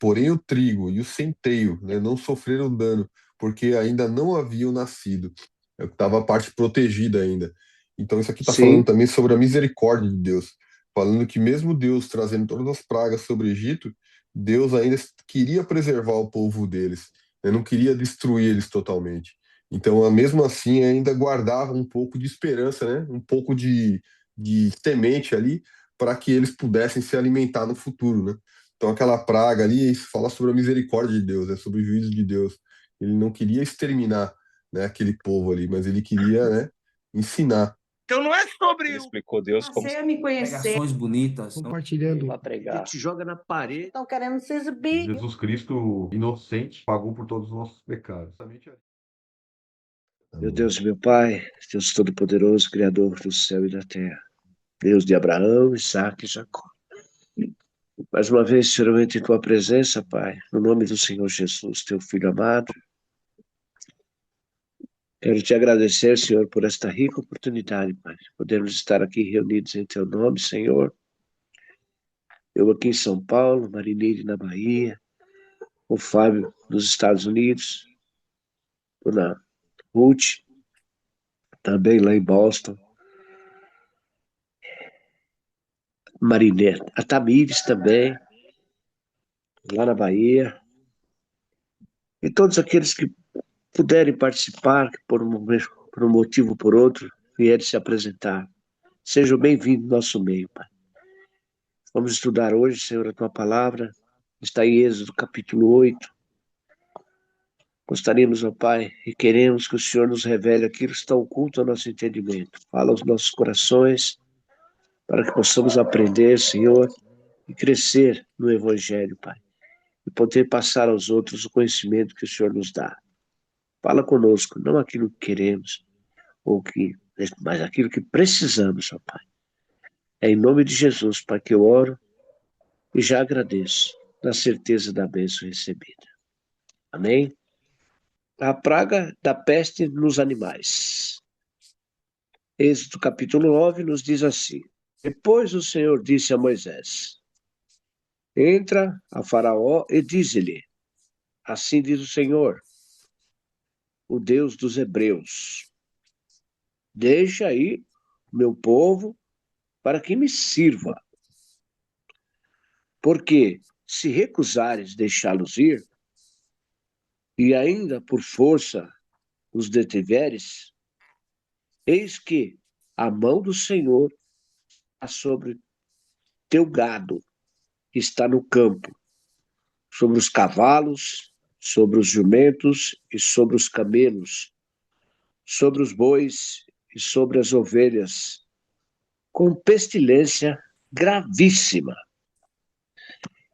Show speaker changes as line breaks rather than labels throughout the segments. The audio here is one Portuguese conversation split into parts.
porém o trigo e o centeio, né, não sofreram dano, porque ainda não haviam nascido. Estava a parte protegida ainda. Então isso aqui está falando
Sim,
também sobre a misericórdia de Deus, falando que mesmo Deus trazendo todas as pragas sobre o Egito, Deus ainda queria preservar o povo deles, né, não queria destruir eles totalmente. Então, mesmo assim, ainda guardava um pouco de esperança, né? Um pouco de semente ali para que eles pudessem se alimentar no futuro, né? Então, aquela praga ali fala sobre a misericórdia de Deus, é sobre o juízo de Deus. Ele não queria exterminar, né, aquele povo ali, mas ele queria, né, ensinar.
Então não é
Ele
sobre o
explicou Deus como
Passei a me conhecer.
Pregações bonitas.
Compartilhando.
para pregar.
te joga na parede.
Estão querendo se exibir.
Jesus Cristo, inocente, pagou por todos os nossos pecados.
meu Deus e meu Pai, Deus Todo-Poderoso, Criador do céu e da terra, Deus de Abraão, Isaque e Jacó. Mais uma vez, Senhor, eu entro em tua presença, Pai, no nome do Senhor Jesus, teu Filho amado. Quero te agradecer, Senhor, por esta rica oportunidade, Pai, de podermos estar aqui reunidos em teu nome, Senhor. Eu aqui em São Paulo, Marineire na Bahia, o Fábio nos Estados Unidos, Dona Ruth, também lá em Boston, Marinette, a Tamires também, lá na Bahia, e todos aqueles que puderem participar, que por um motivo ou por outro, vierem se apresentar. Sejam bem-vindos no nosso meio, Pai. Vamos estudar hoje, Senhor, a tua palavra. Está em Êxodo, capítulo 8. Gostaríamos, ó Pai, e queremos que o Senhor nos revele aquilo que está oculto ao nosso entendimento. Fala aos nossos corações, para que possamos aprender, Senhor, e crescer no Evangelho, Pai. E poder passar aos outros o conhecimento que o Senhor nos dá. Fala conosco, não aquilo que queremos, mas aquilo que precisamos, ó Pai. É em nome de Jesus, Pai, que eu oro e já agradeço, na certeza da bênção recebida. Amém? A praga da peste nos animais. Êxodo capítulo 9 nos diz assim: Depois o Senhor disse a Moisés: Entra a Faraó e dize-lhe: Assim diz o Senhor, o Deus dos Hebreus: Deixa aí meu povo para que me sirva. Porque se recusares deixá-los ir, e ainda por força os detiveres, eis que a mão do Senhor está sobre teu gado que está no campo, sobre os cavalos, sobre os jumentos e sobre os camelos, sobre os bois e sobre as ovelhas, com pestilência gravíssima.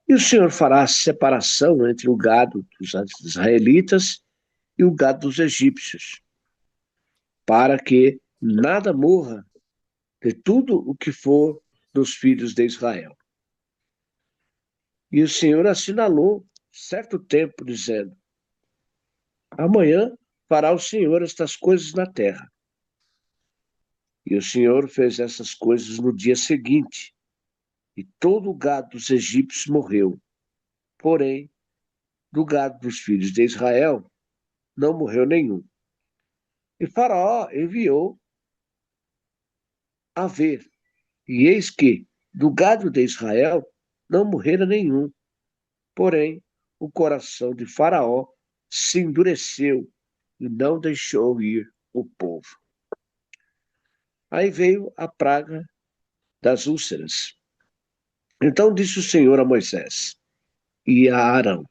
E o Senhor fará separação entre o gado dos israelitas e o gado dos egípcios, para que nada morra de tudo o que for dos filhos de Israel. E o Senhor assinalou certo tempo, dizendo: Amanhã fará o Senhor estas coisas na terra. E o Senhor fez essas coisas no dia seguinte, e todo o gado dos egípcios morreu. Porém, do gado dos filhos de Israel, não morreu nenhum. E Faraó enviou a ver, e eis que, do gado de Israel, não morrera nenhum. Porém, o coração de Faraó se endureceu e não deixou ir o povo. Aí veio a praga das úlceras. Então disse o Senhor a Moisés e a Arão: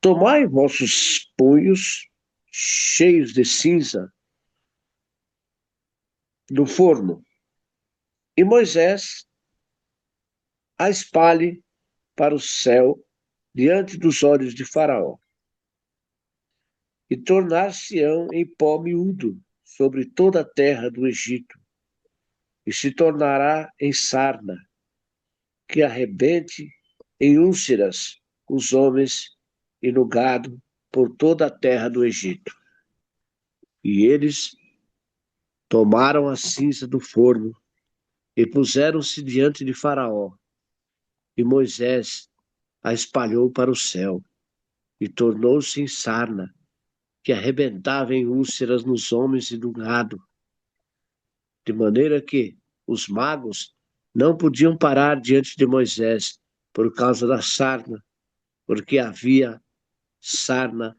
Tomai vossos punhos cheios de cinza do forno, e Moisés a espalhe para o céu diante dos olhos de Faraó, e tornar-se-ão em pó miúdo sobre toda a terra do Egito, e se tornará em sarna, que arrebente em úlceras os homens e no gado por toda a terra do Egito. E eles tomaram a cinza do forno e puseram-se diante de Faraó. E Moisés a espalhou para o céu e tornou-se em sarna, que arrebentava em úlceras nos homens e no gado, de maneira que os magos não podiam parar diante de Moisés por causa da sarna, porque havia sarna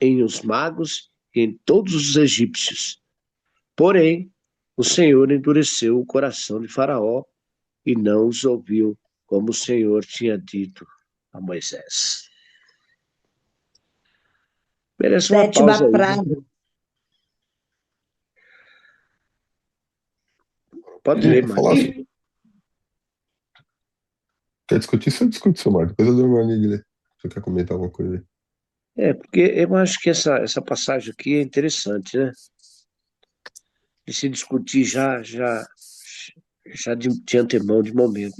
em os magos e em todos os egípcios. Porém, o Senhor endureceu o coração de Faraó e não os ouviu, como o Senhor tinha dito a Moisés. Merece uma pausa
Sétima
aí.
praga.
Pode ler,
Falar
Marcos.
assim. Quer discutir? Você discute, seu Marco. Depois eu dou uma mania de ler. Você quer comentar alguma coisa aí?
Porque eu acho que essa passagem aqui é interessante, né? De se discutir já de antemão, de momento.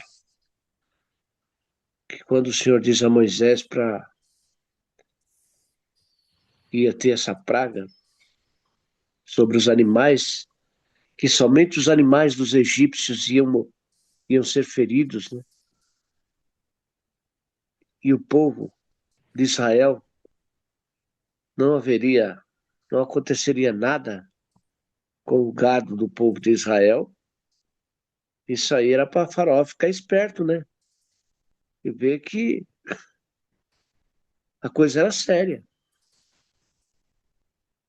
Que quando o Senhor diz a Moisés para ia ter essa praga sobre os animais, que somente os animais dos egípcios iam ser feridos, né? E o povo de Israel não aconteceria nada com o gado do povo de Israel. Isso aí era para Faraó ficar esperto, né? E ver que a coisa era séria.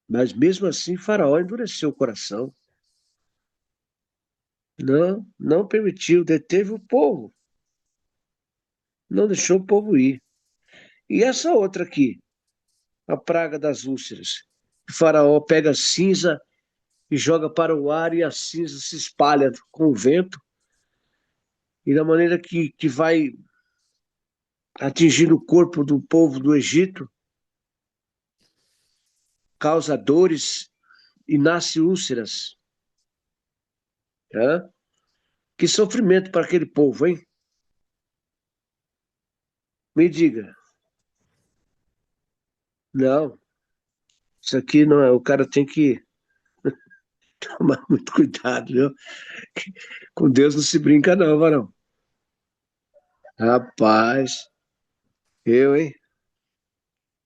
Mas mesmo assim, Faraó endureceu o coração. Não permitiu, deteve o povo. Não deixou o povo ir. E essa outra aqui, a praga das úlceras. O Faraó pega a cinza e joga para o ar e a cinza se espalha com o vento. E da maneira que vai atingindo o corpo do povo do Egito, causa dores e nasce úlceras. Né? Que sofrimento para aquele povo, hein? Me diga. Não, isso aqui não é. O cara tem que tomar muito cuidado, viu? Com Deus não se brinca, não, varão. Rapaz, hein?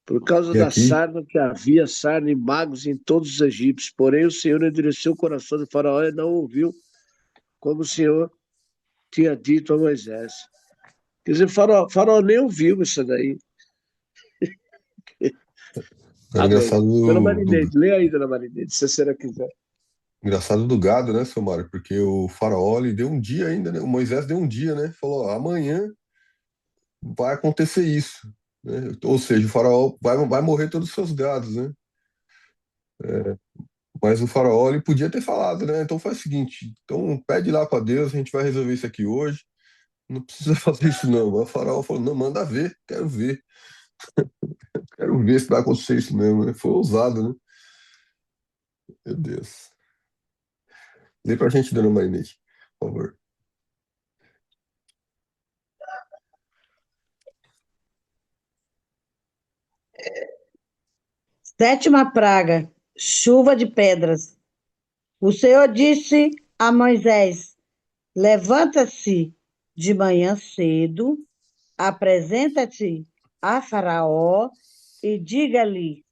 Por causa
E
da
aqui,
sarna que havia sarna e magos em todos os egípcios. Porém, o Senhor endureceu o coração de Faraó e não ouviu, como o Senhor tinha dito a Moisés. Quer dizer, Faraó nem ouviu isso daí.
era
Amém.
engraçado
Dona Marineide, lê aí, dona Marineide, se a senhora quiser.
engraçado do gado, né, seu Mário? Porque o faraó, ele deu um dia ainda, né? O Moisés deu um dia, né? Falou, ó, amanhã vai acontecer isso, né? Ou seja, o faraó vai morrer todos os seus gados, né? Mas o faraó, ele podia ter falado, né? Então faz o seguinte, então pede lá para Deus, a gente vai resolver isso aqui hoje. Não precisa fazer isso não. Mas o faraó falou, não, manda ver, quero ver se vai acontecer isso mesmo, né? Foi ousado, né? Meu Deus. Lê pra gente, dona Marinete, por favor.
Sétima praga, chuva de pedras. O Senhor disse a Moisés: levanta-se de manhã cedo, apresenta-te a Faraó e diga-lhe: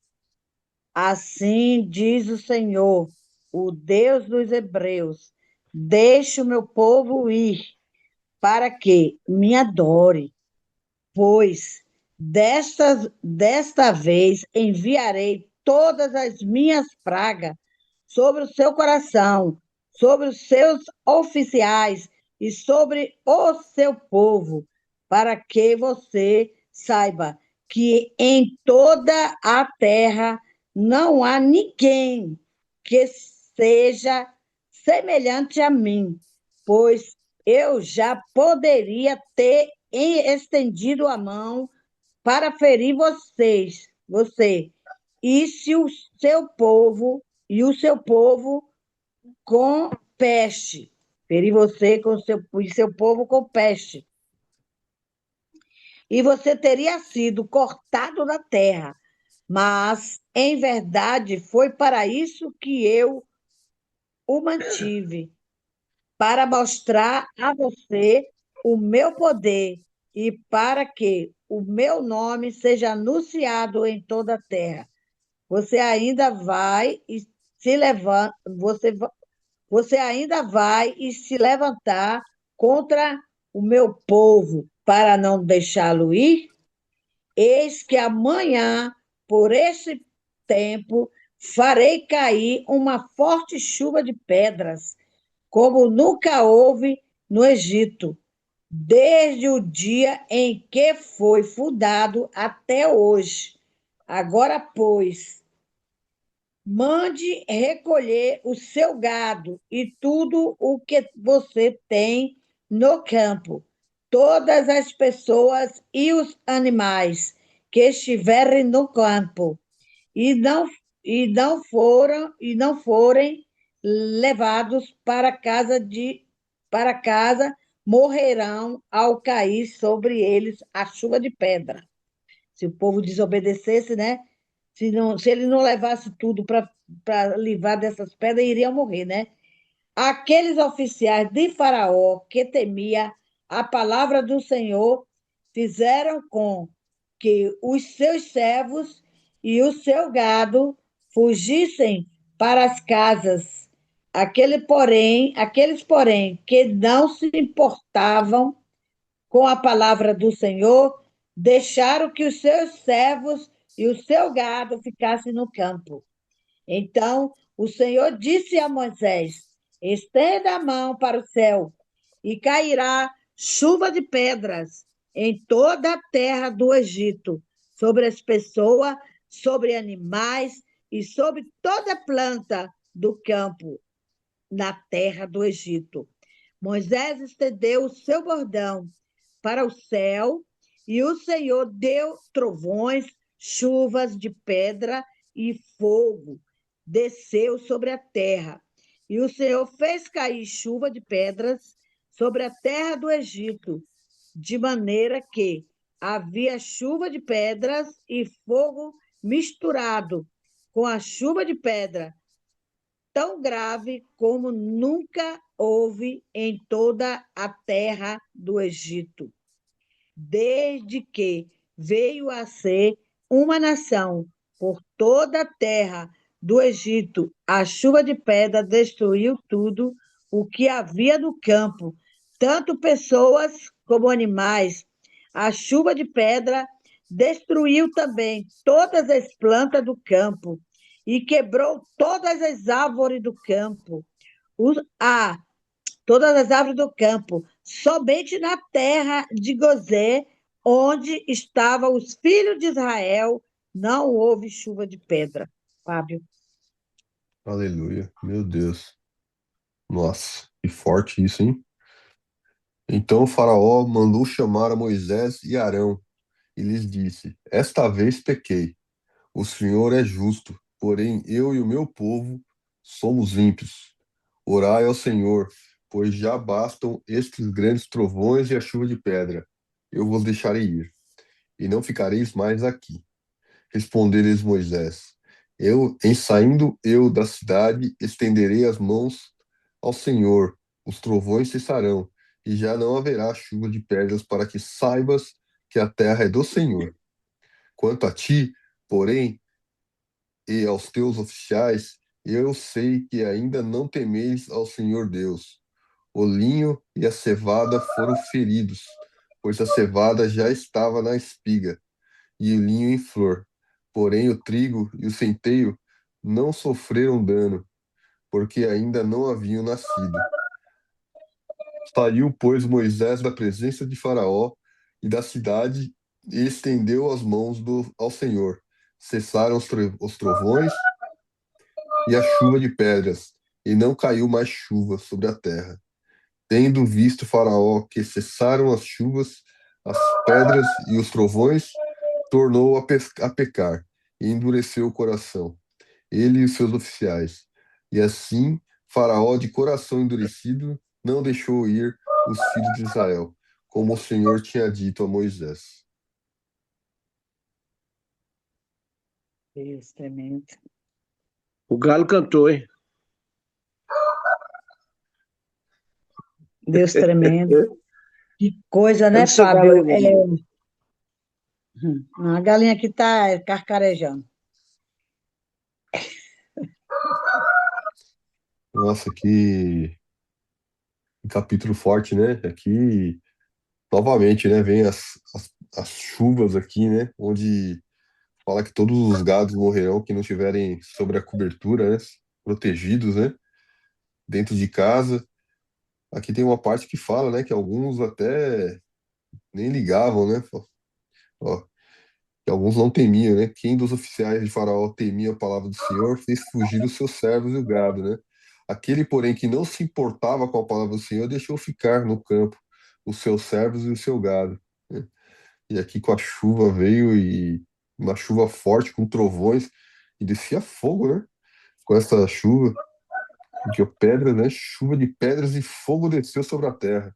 assim diz o Senhor, o Deus dos Hebreus: deixe o meu povo ir, para que me adore, pois desta vez enviarei todas as minhas pragas sobre o seu coração, sobre os seus oficiais e sobre o seu povo, para que você saiba que em toda a terra não há ninguém que seja semelhante a mim, pois eu já poderia ter estendido a mão para ferir você, e se o seu povo com peste, ferir você com seu povo com peste. E você teria sido cortado da terra, mas em verdade foi para isso que eu o mantive, para mostrar a você o meu poder e para que o meu nome seja anunciado em toda a terra. Você ainda vai e se levanta, você ainda vai e se levantar contra o meu povo para não deixá-lo ir? Eis que amanhã, por este tempo, farei cair uma forte chuva de pedras, como nunca houve no Egito, desde o dia em que foi fundado até hoje. Agora, pois, mande recolher o seu gado e tudo o que você tem no campo, todas as pessoas e os animais que estiverem no campo, e não forem levados para casa, morrerão ao cair sobre eles a chuva de pedra. Se o povo desobedecesse, né? Se ele não levasse tudo para livrar dessas pedras, iriam morrer, né? Aqueles oficiais de Faraó que temia a palavra do Senhor fizeram com que os seus servos e o seu gado fugissem para as casas. Aqueles, porém, que não se importavam com a palavra do Senhor, deixaram que os seus servos e o seu gado ficassem no campo. Então o Senhor disse a Moisés: estenda a mão para o céu, e cairá chuva de pedras em toda a terra do Egito, sobre as pessoas, sobre animais e sobre toda planta do campo na terra do Egito. Moisés estendeu o seu bordão para o céu, e o Senhor deu trovões, chuvas de pedra e fogo, desceu sobre a terra. E o Senhor fez cair chuva de pedras sobre a terra do Egito, de maneira que havia chuva de pedras e fogo misturado com a chuva de pedra, tão grave como nunca houve em toda a terra do Egito, desde que veio a ser uma nação por toda a terra do Egito. A chuva de pedra destruiu tudo o que havia no campo, tanto pessoas como animais. A chuva de pedra destruiu também todas as plantas do campo e quebrou todas as árvores do campo. Todas as árvores do campo. Somente na terra de Gozé, onde estavam os filhos de Israel, não houve chuva de pedra. Fábio.
Aleluia. Meu Deus. Nossa, que forte isso, hein? Então o faraó mandou chamar a Moisés e Arão e lhes disse: esta vez pequei. O Senhor é justo, porém eu e o meu povo somos ímpios. Orai ao Senhor, pois já bastam estes grandes trovões e a chuva de pedra. Eu vos deixarei ir, e não ficareis mais aqui. Respondeu-lhes Moisés: em saindo eu da cidade, estenderei as mãos ao Senhor, os trovões cessarão, e já não haverá chuva de pedras para que saibas que a terra é do Senhor. Quanto a ti, porém, e aos teus oficiais, eu sei que ainda não temeis ao Senhor Deus. O linho e a cevada foram feridos, pois a cevada já estava na espiga, e o linho em flor. Porém, o trigo e o centeio não sofreram dano, porque ainda não haviam nascido. Saiu, pois, Moisés da presença de Faraó e da cidade e estendeu as mãos ao Senhor. Cessaram os trovões e a chuva de pedras, e não caiu mais chuva sobre a terra. Tendo visto Faraó que cessaram as chuvas, as pedras e os trovões, tornou a pecar e endureceu o coração, ele e os seus oficiais. E assim, Faraó, de coração endurecido, não deixou ir os filhos de Israel, como o Senhor tinha dito a Moisés.
Deus tremendo.
O galo cantou, hein?
Deus tremendo. Coisa,
Cadê
né,
seu galo aí,
Fábio?
Maria?
A galinha aqui está carcarejando.
Nossa, que capítulo forte, né? Aqui, novamente, né? Vem as chuvas aqui, né? Onde fala que todos os gados morrerão que não estiverem sobre a cobertura, né? Protegidos, né? Dentro de casa. Aqui tem uma parte que fala, né? Que alguns até nem ligavam, né? Ó, que alguns não temiam, né? Quem dos oficiais de Faraó temia a palavra do Senhor fez fugir os seus servos e o gado, né? Aquele, porém, que não se importava com a palavra do Senhor deixou ficar no campo os seus servos e o seu gado, né? E aqui com a chuva veio e uma chuva forte com trovões e descia fogo, né? Com essa chuva, porque pedras, né? Chuva de pedras e fogo desceu sobre a terra,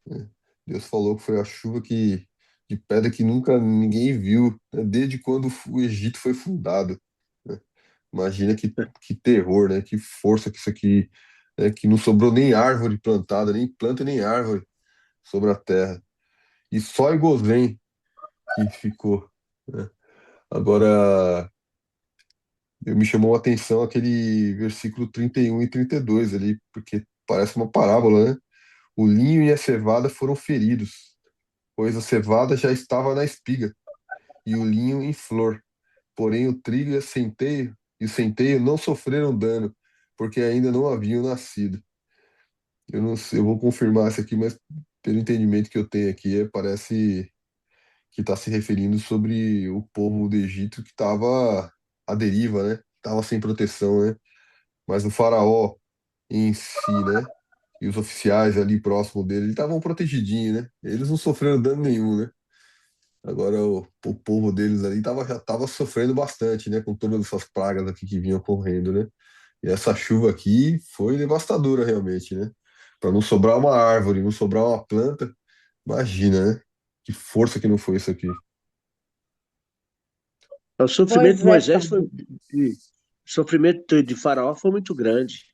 né? Deus falou que foi a chuva que de pedra que nunca ninguém viu, né? Desde quando o Egito foi fundado, né? Imagina que terror, né? Que força que isso aqui, né? Que não sobrou nem árvore plantada, nem planta nem árvore sobre a terra. E só em Gozém que ficou, né? Agora, me chamou a atenção aquele versículo 31 e 32 ali, porque parece uma parábola, né? O linho e a cevada foram feridos, pois a cevada já estava na espiga, e o linho em flor. Porém, o trigo e o centeio não sofreram dano, porque ainda não haviam nascido. Eu não sei, eu vou confirmar isso aqui, mas pelo entendimento que eu tenho aqui, parece que está se referindo sobre o povo do Egito que estava à deriva, né? Estava sem proteção, né? Mas o faraó em si, né? E os oficiais ali próximo dele, eles estavam protegidinhos, né? Eles não sofreram dano nenhum, né? Agora o povo deles ali já estava sofrendo bastante, né? Com todas essas pragas aqui que vinham correndo, né? E essa chuva aqui foi devastadora realmente, né? Para não sobrar uma árvore, não sobrar uma planta, imagina, né? Que força que não foi isso aqui.
O sofrimento de
Pois é,
Moisés foi,
Fábio.
o sofrimento de Faraó foi muito grande.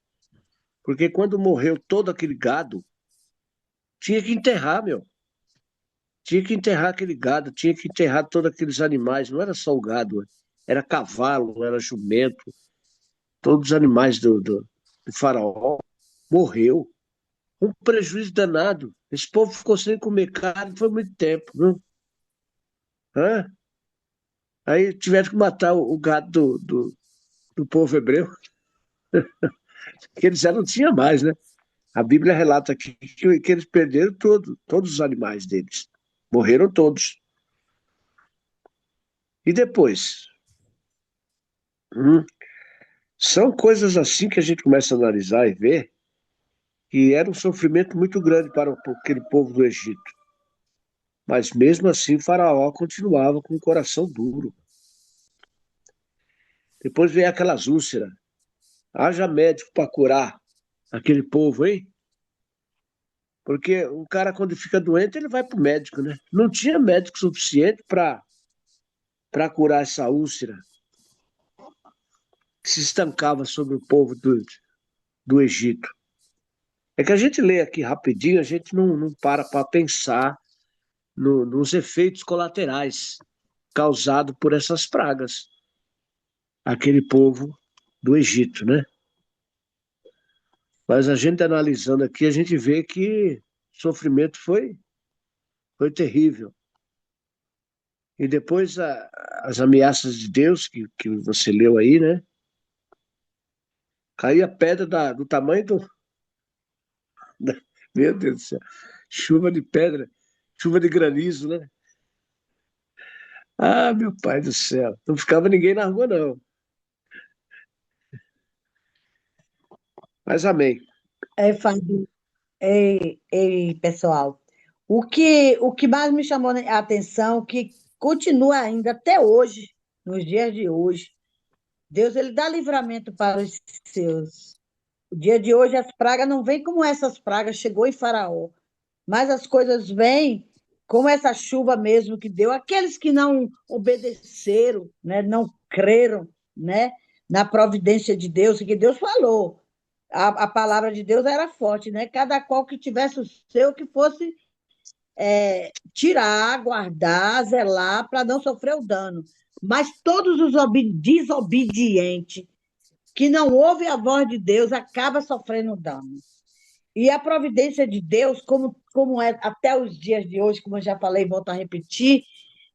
Porque quando morreu todo aquele gado, tinha que enterrar, meu. Tinha que enterrar aquele gado, tinha que enterrar todos aqueles animais. Não era só o gado, era cavalo, era jumento, todos os animais do Faraó. Morreu. Um prejuízo danado. Esse povo ficou sem comer carne foi muito tempo, viu? Hã? Aí tiveram que matar o gado do povo hebreu, que eles já não tinham mais, né? A Bíblia relata aqui que eles perderam todos os animais deles. Morreram todos. E depois? Hum, São coisas assim que a gente começa a analisar e ver que era um sofrimento muito grande para aquele povo do Egito. Mas mesmo assim, Faraó continuava com o coração duro. Depois veio aquelas úlceras. Haja médico para curar aquele povo, hein? Porque o cara, quando fica doente, ele vai para o médico, né? Não tinha médico suficiente para curar essa úlcera que se estancava sobre o povo do Egito. É que a gente lê aqui rapidinho, a gente não para pensar nos efeitos colaterais causados por essas pragas, aquele povo do Egito, né? Mas a gente analisando aqui, a gente vê que o sofrimento foi terrível. E depois as ameaças de Deus, que você leu aí, né? Caía pedra do tamanho da- Meu Deus do céu. Chuva de pedra, chuva de granizo, né? Ah, meu pai do céu. Não ficava ninguém na rua, não. Mas amém.
Fábio, pessoal, o que mais me chamou a atenção, que continua ainda até hoje, nos dias de hoje, Deus ele dá livramento para os seus. O dia de hoje as pragas não vêm como essas pragas chegou em Faraó, mas as coisas vêm como essa chuva mesmo que deu. Aqueles que não obedeceram, né, não creram, né, na providência de Deus, que Deus falou. A palavra de Deus era forte, né? Cada qual que tivesse o seu, que fosse tirar, guardar, zelar para não sofrer o dano. Mas todos os desobedientes que não ouvem a voz de Deus acabam sofrendo dano. E a providência de Deus, como é até os dias de hoje, como eu já falei, volto a repetir,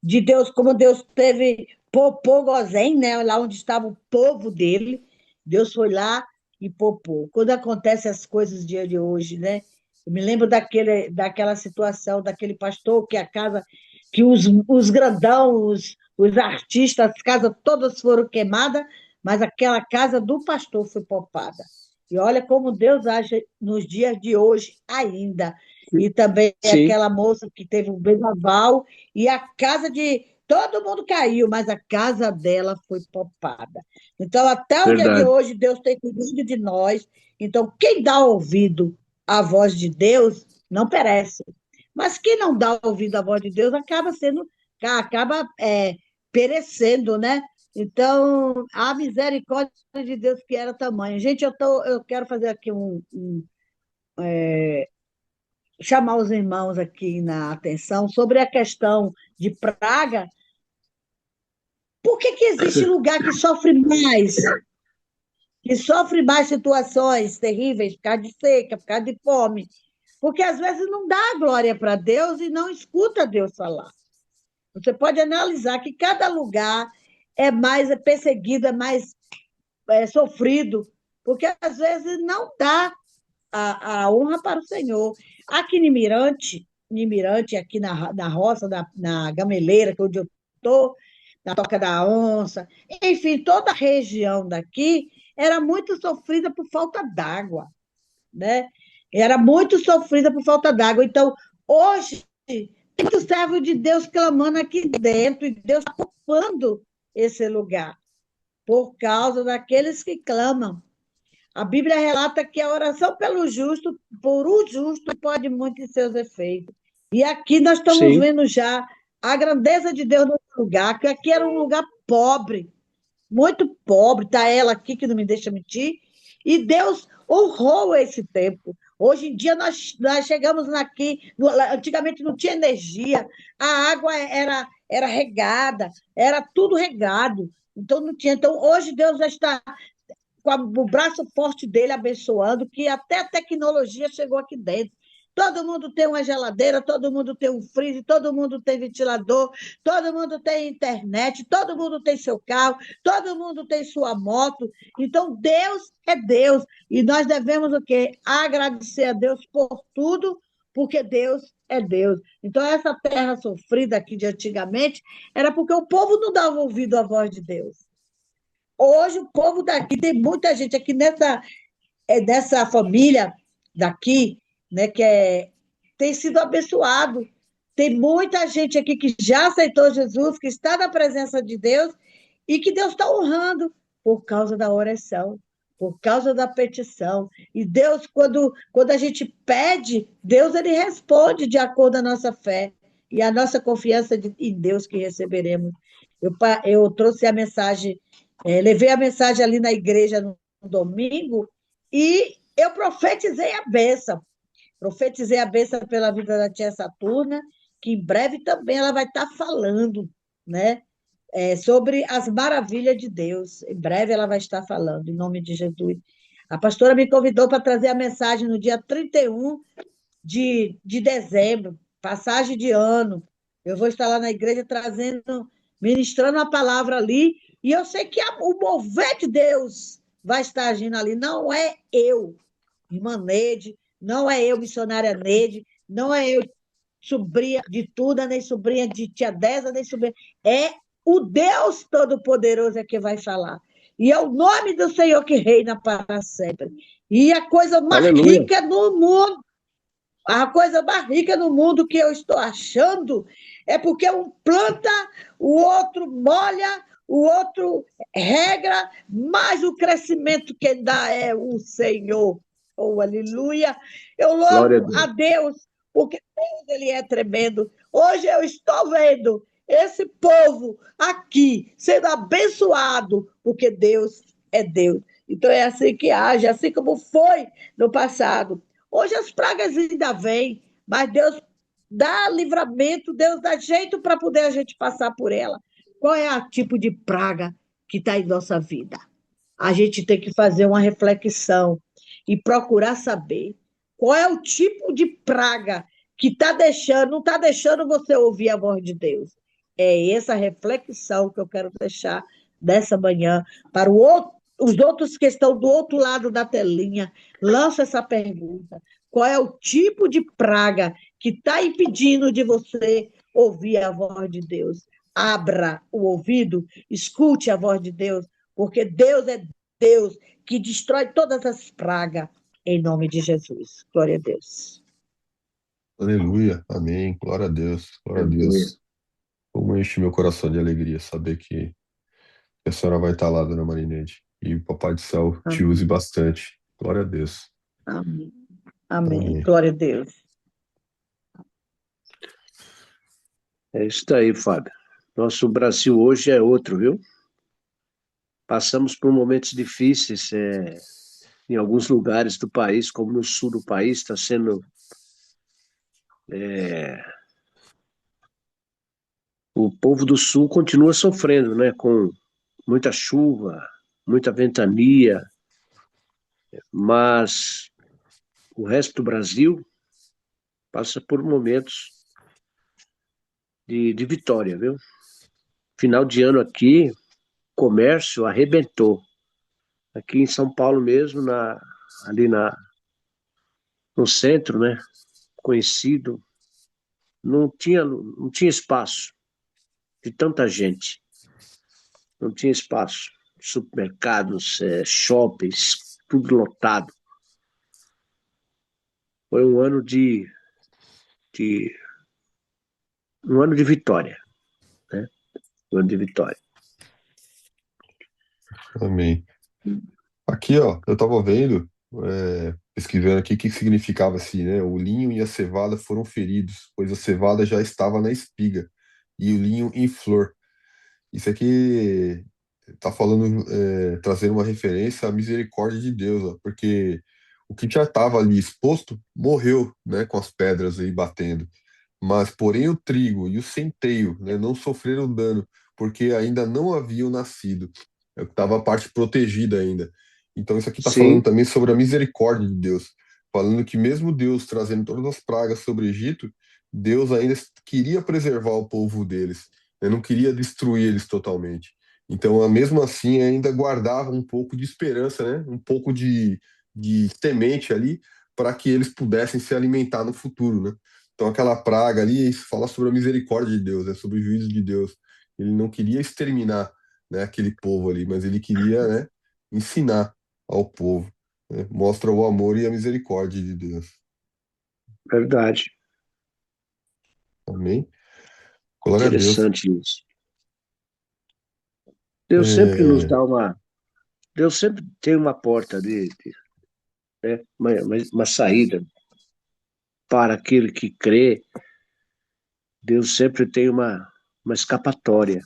de Deus, como Deus teve popô Gozém, né, lá onde estava o povo dele, Deus foi lá e popô. Quando acontecem as coisas no dia de hoje, né? Eu me lembro daquela situação, daquele pastor que a casa, que os grandão, os artistas, as casas todas foram queimadas, mas aquela casa do pastor foi popada. E olha como Deus age nos dias de hoje ainda. E também
Sim,
aquela moça que teve um vendaval e a casa de. Todo mundo caiu, mas a casa dela foi popada. Então, até o dia de
verdade.
hoje, Deus tem cuidado de nós. Então, quem dá ouvido à voz de Deus não perece. Mas quem não dá ouvido à voz de Deus acaba perecendo, né? Então, a misericórdia de Deus que era tamanho. Gente, eu quero fazer aqui chamar os irmãos aqui na atenção sobre a questão de praga. Por que existe lugar que sofre mais situações terríveis por causa de seca, por causa de fome? Porque às vezes não dá glória para Deus e não escuta Deus falar. Você pode analisar que cada lugar é mais perseguido, é mais sofrido, porque às vezes não dá a honra para o Senhor. Aqui em Mirante aqui na roça, na Gameleira, que é onde eu estou, na Toca da Onça, enfim, toda a região daqui era muito sofrida por falta d'água, né? Era muito sofrida por falta d'água. Então, hoje, muito servo de Deus clamando aqui dentro, e Deus está ocupando esse lugar, por causa daqueles que clamam. A Bíblia relata que a oração pelo justo, por um justo, pode muito em seus efeitos. E aqui nós estamos
Sim,
vendo já a grandeza de Deus nesse lugar, que aqui era um lugar pobre, muito pobre, está ela aqui que não me deixa mentir, e Deus honrou esse tempo. Hoje em dia nós chegamos aqui, antigamente não tinha energia, a água era regada, era tudo regado, então não tinha. Então hoje Deus já está com o braço forte dele abençoando, que até a tecnologia chegou aqui dentro. Todo mundo tem uma geladeira, todo mundo tem um freezer, todo mundo tem ventilador, todo mundo tem internet, todo mundo tem seu carro, todo mundo tem sua moto. Então, Deus é Deus. E nós devemos o quê? Agradecer a Deus por tudo, porque Deus é Deus. Então, essa terra sofrida aqui de antigamente era porque o povo não dava ouvido à voz de Deus. Hoje, o povo daqui, tem muita gente aqui nessa família daqui, né, tem sido abençoado. Tem muita gente aqui que já aceitou Jesus, que está na presença de Deus e que Deus está honrando por causa da oração, por causa da petição. E Deus, quando a gente pede, Deus ele responde de acordo com a nossa fé e a nossa confiança em Deus que receberemos. Eu trouxe a mensagem, levei a mensagem ali na igreja no domingo e eu profetizei a bênção pela vida da tia Saturna, que em breve também ela vai estar falando, né, sobre as maravilhas de Deus. Em breve ela vai estar falando, em nome de Jesus. A pastora me convidou para trazer a mensagem no dia 31 de dezembro, passagem de ano. Eu vou estar lá na igreja ministrando a palavra ali, e eu sei que o mover de Deus vai estar agindo ali. Não é eu, irmã Neide, não é eu, missionária Neide, não é eu, sobrinha de Tuda, nem sobrinha de tia Deza, nem sobrinha. É o Deus Todo-Poderoso é que vai falar. E é o nome do Senhor que reina para sempre. E a coisa mais
aleluia.
rica no mundo, a coisa mais rica no mundo que eu estou achando é porque um planta, o outro molha, o outro regra, mas o crescimento que dá é o Senhor. Oh, aleluia! Eu
Glória a
louvo a
Deus.
Deus, porque Deus ele é tremendo. Hoje eu estou vendo esse povo aqui sendo abençoado, porque Deus é Deus. Então é assim que age, assim como foi no passado. Hoje as pragas ainda vêm, mas Deus dá livramento, Deus dá jeito para poder a gente passar por ela. Qual é o tipo de praga que está em nossa vida? A gente tem que fazer uma reflexão e procurar saber qual é o tipo de praga que não está deixando você ouvir a voz de Deus. É essa reflexão que eu quero deixar dessa manhã para os outros que estão do outro lado da telinha. Lança essa pergunta. Qual é o tipo de praga que está impedindo de você ouvir a voz de Deus? Abra o ouvido, escute a voz de Deus, porque Deus é Deus que destrói todas as pragas, em nome de Jesus. Glória a Deus.
Aleluia, amém, glória a Deus, glória a
Aleluia.
Deus. Como enche meu coração de alegria saber que a senhora vai estar lá, dona Marinete, e o Papai do Céu te use
Amém.
bastante. Glória a Deus.
Amém. Amém.
Amém.
Glória a Deus.
É isso aí, Fábio. Nosso Brasil hoje é outro, viu? Passamos por momentos difíceis em alguns lugares do país, como no sul do país, está sendo. O povo do sul continua sofrendo, né? Com muita chuva, muita ventania, mas o resto do Brasil passa por momentos de vitória, viu? Final de ano aqui, comércio arrebentou. Aqui em São Paulo mesmo, ali no centro, né? Conhecido, não tinha espaço de tanta gente. Não tinha espaço. Supermercados, shoppings, tudo lotado. Foi de um ano de vitória, né? Um ano de vitória.
Amém. Aqui, ó, eu tava vendo, pesquisando aqui o que significava assim, né? O linho e a cevada foram feridos, pois a cevada já estava na espiga e o linho em flor. Isso aqui tá falando, trazendo uma referência à misericórdia de Deus, ó, porque o que já estava ali exposto morreu, né, com as pedras aí batendo. Mas, porém, o trigo e o centeio, né, não sofreram dano, porque ainda não haviam nascido. Estava a parte protegida ainda. Então, isso aqui está falando
Sim,
também sobre a misericórdia de Deus, falando que mesmo Deus trazendo todas as pragas sobre o Egito, Deus ainda queria preservar o povo deles, né, não queria destruir eles totalmente. Então, mesmo assim, ainda guardava um pouco de esperança, né, um pouco de semente ali, para que eles pudessem se alimentar no futuro, né? Então, aquela praga ali fala sobre a misericórdia de Deus, sobre o juízo de Deus. Ele não queria exterminar, né, aquele povo ali, mas ele queria, né, ensinar ao povo, né? Mostra o amor e a misericórdia de Deus.
verdade.
Amém? Glória a Deus.
Interessante isso. Deus sempre nos
É,
dá uma. Deus sempre tem uma porta né, uma saída para aquele que crê. Deus sempre tem uma escapatória.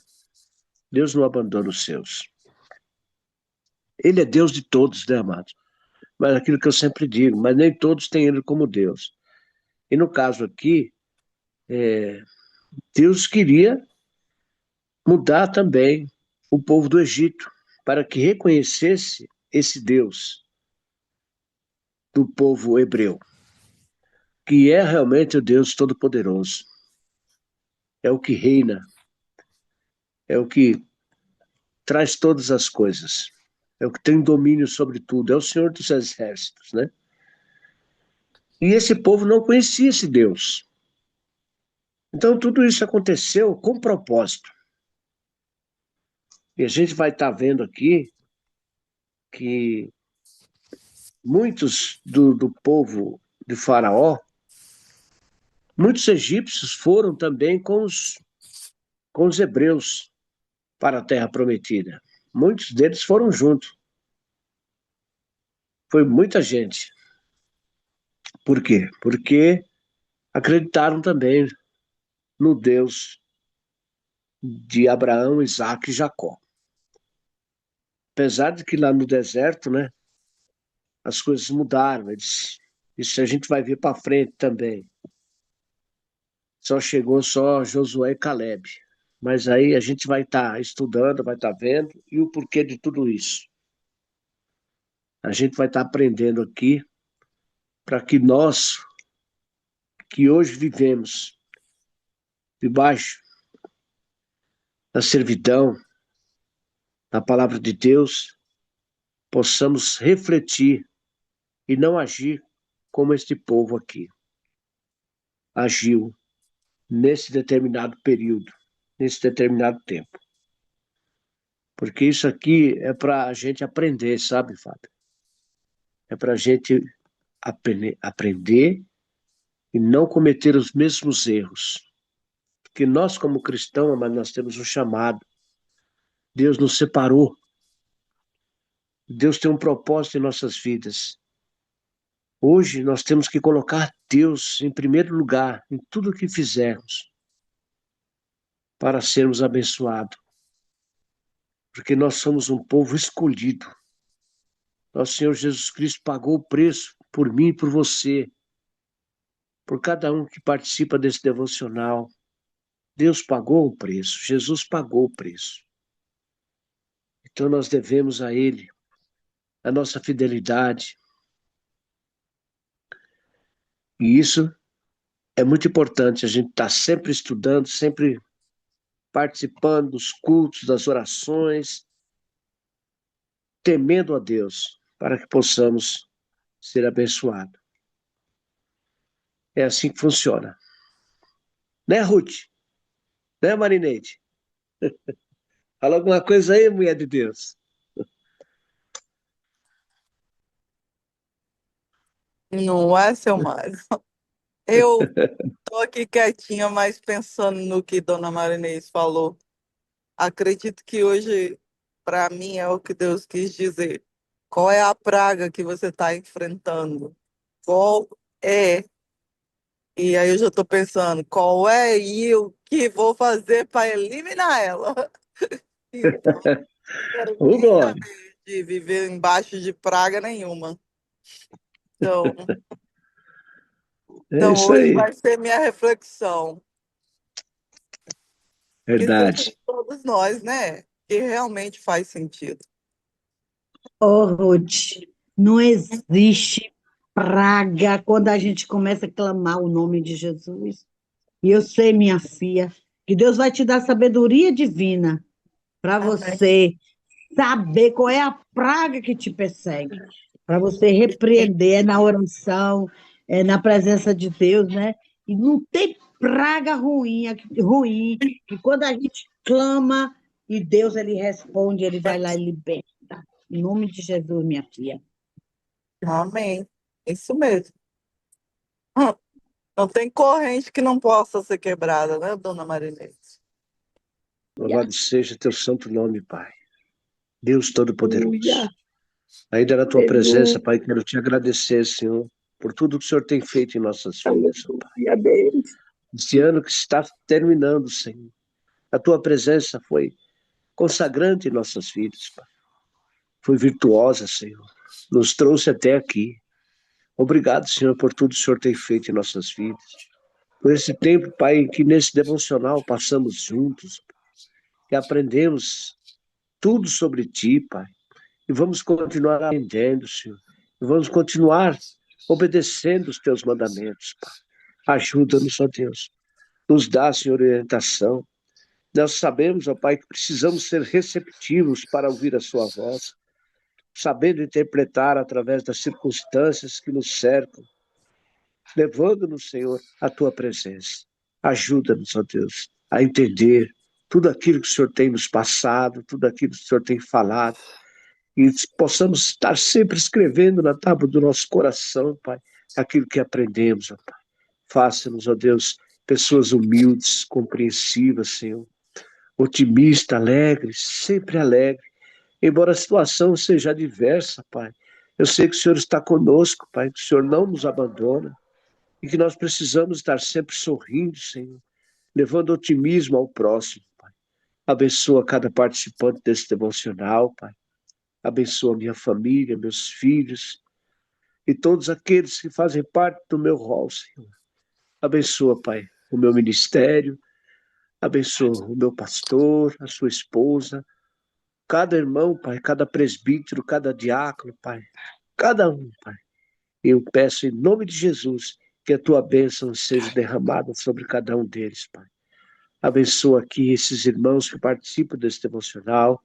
Deus não abandona os seus. Ele é Deus de todos, né, amados? Mas aquilo que eu sempre digo, mas nem todos têm Ele como Deus. E no caso aqui, Deus queria mudar também o povo do Egito para que reconhecesse esse Deus do povo hebreu, que é realmente o Deus Todo-Poderoso. É o que reina, é o que traz todas as coisas, é o que tem domínio sobre tudo, é o Senhor dos Exércitos, né? E esse povo não conhecia esse Deus. Então tudo isso aconteceu com propósito. E a gente vai estar vendo aqui que muitos do povo de Faraó, muitos egípcios foram também com os hebreus para a terra prometida. Muitos deles foram juntos. Foi muita gente. Por quê? Porque acreditaram também no Deus de Abraão, Isaac e Jacó. Apesar de que lá no deserto, né, as coisas mudaram. Isso a gente vai ver para frente também. só chegou só Josué e Caleb. Mas aí a gente vai estar estudando, vai estar vendo, e o porquê de tudo isso. A gente vai estar aprendendo aqui para que nós, que hoje vivemos debaixo da servidão, da palavra de Deus, possamos refletir e não agir como este povo aqui agiu nesse determinado período, nesse determinado tempo. Porque isso aqui é para a gente aprender, sabe, Fábio? É para a gente aprender e não cometer os mesmos erros. Porque nós, como cristãos, mas nós temos um chamado. Deus nos separou. Deus tem um propósito em nossas vidas. Hoje nós temos que colocar Deus em primeiro lugar em tudo o que fizermos para sermos abençoados. Porque nós somos um povo escolhido. Nosso Senhor Jesus Cristo pagou o preço por mim e por você, por cada um que participa desse devocional. Deus pagou o preço, Jesus pagou o preço. Então nós devemos a Ele a nossa fidelidade. E isso é muito importante, a gente estar sempre estudando, sempre participando dos cultos, das orações, temendo a Deus, para que possamos ser abençoados. É assim que funciona. Né, Ruth? Né, Marineide? Fala alguma coisa aí, mulher de Deus.
Não é, seu Mário? Eu tô aqui quietinha, mas pensando no que Dona Marinês falou. Acredito que hoje, para mim, é o que Deus quis dizer. Qual é a praga que você está enfrentando? Qual é? E aí eu já estou pensando, qual é e o que vou fazer para eliminar ela? Então, quero
Ô,
nem
glória.
saber de viver embaixo de praga nenhuma. Então,
É
então
isso
hoje
aí.
vai ser minha reflexão. Que seja
Verdade.
todos nós, né? Que realmente faz sentido.
Ô, Ruth, não existe praga quando a gente começa a clamar o nome de Jesus. E eu sei, minha filha, que Deus vai te dar sabedoria divina para
Amém.
você saber qual é a praga que te persegue, para você repreender na oração, na presença de Deus, né? E não tem praga ruim, que quando a gente clama e Deus ele responde, ele vai lá e liberta. Em nome de Jesus, minha filha.
Amém. Isso mesmo. Hum, Não tem corrente que não possa ser quebrada, né, dona Marinês?
Louvado seja teu santo nome, Pai. Deus Todo-Poderoso.
Aleluia,
Ainda na tua presença,
aleluia,
Pai, quero te agradecer, Senhor, por tudo que o Senhor tem feito em nossas vidas, ó Pai.
aleluia, Deus.
Este ano que está terminando, Senhor. A tua presença foi consagrante em nossas vidas, Pai. Foi virtuosa, Senhor. Nos trouxe até aqui. Obrigado, Senhor, por tudo que o Senhor tem feito em nossas vidas. Por esse tempo, Pai, em que nesse devocional passamos juntos, que aprendemos tudo sobre Ti, Pai. E vamos continuar aprendendo, Senhor. E vamos continuar obedecendo os Teus mandamentos, Pai. Ajuda-nos, ó Deus. Nos dá, Senhor, orientação. Nós sabemos, ó Pai, que precisamos ser receptivos para ouvir a Sua voz, sabendo interpretar através das circunstâncias que nos cercam, levando-nos, Senhor, à Tua presença. Ajuda-nos, ó Deus, a entender tudo aquilo que o Senhor tem nos passado, tudo aquilo que o Senhor tem falado, e possamos estar sempre escrevendo na tábua do nosso coração, Pai, aquilo que aprendemos, ó Pai. Faça-nos, ó Deus, pessoas humildes, compreensivas, Senhor, otimista, alegre, sempre alegre, embora a situação seja adversa, Pai. Eu sei que o Senhor está conosco, Pai, que o Senhor não nos abandona e que nós precisamos estar sempre sorrindo, Senhor, levando otimismo ao próximo, Pai. Abençoa cada participante desse devocional, Pai. Abençoa minha família, meus filhos e todos aqueles que fazem parte do meu rol, Senhor. Abençoa, Pai, o meu ministério, abençoa o meu pastor, a sua esposa, cada irmão, Pai, cada presbítero, cada diácono, Pai, cada um, Pai. Eu peço em nome de Jesus que a tua bênção seja derramada sobre cada um deles, Pai. Abençoa aqui esses irmãos que participam desse devocional,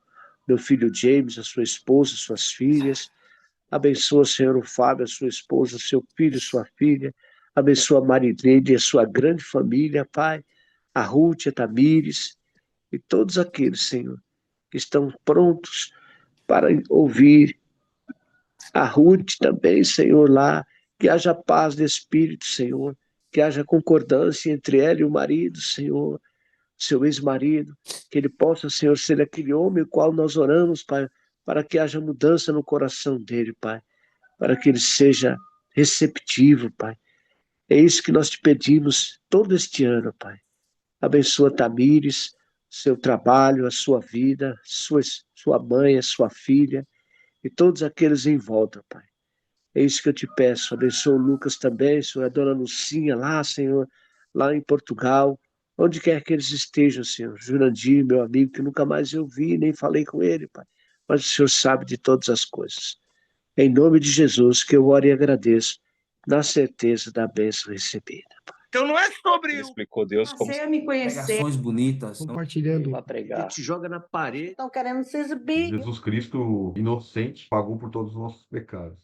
meu filho James, a sua esposa, suas filhas. Abençoa, Senhor, o Fábio, a sua esposa, seu filho, sua filha. Abençoa a Marilene e a sua grande família, Pai. A Ruth, a Tamires e todos aqueles, Senhor, que estão prontos para ouvir. A Ruth também, Senhor, lá. Que haja paz de espírito, Senhor. Que haja concordância entre ela e o marido, Senhor. Seu ex-marido. Que ele possa, Senhor, ser aquele homem o qual nós oramos, Pai, para que haja mudança no coração dele, Pai. Para que ele seja receptivo, Pai. É isso que nós te pedimos todo este ano, Pai. Abençoa Tamires, seu trabalho, a sua vida, sua mãe, a sua filha e todos aqueles em volta, Pai. É isso que eu te peço. Abençoa o Lucas também, Senhor, a dona Lucinha lá, Senhor, lá em Portugal, onde quer que eles estejam, Senhor. Jurandir, meu amigo, que nunca mais eu vi, nem falei com ele, Pai. Mas o Senhor sabe de todas as coisas. Em nome de Jesus, que eu oro e agradeço, na certeza da bênção recebida.
Então não é sobre
Ele explicou Deus como
você a me conhecer.
Pregações bonitas.
compartilhando.
Para pregar. Te joga na parede.
Estão querendo se exibir.
Jesus Cristo, inocente, pagou por todos os nossos pecados.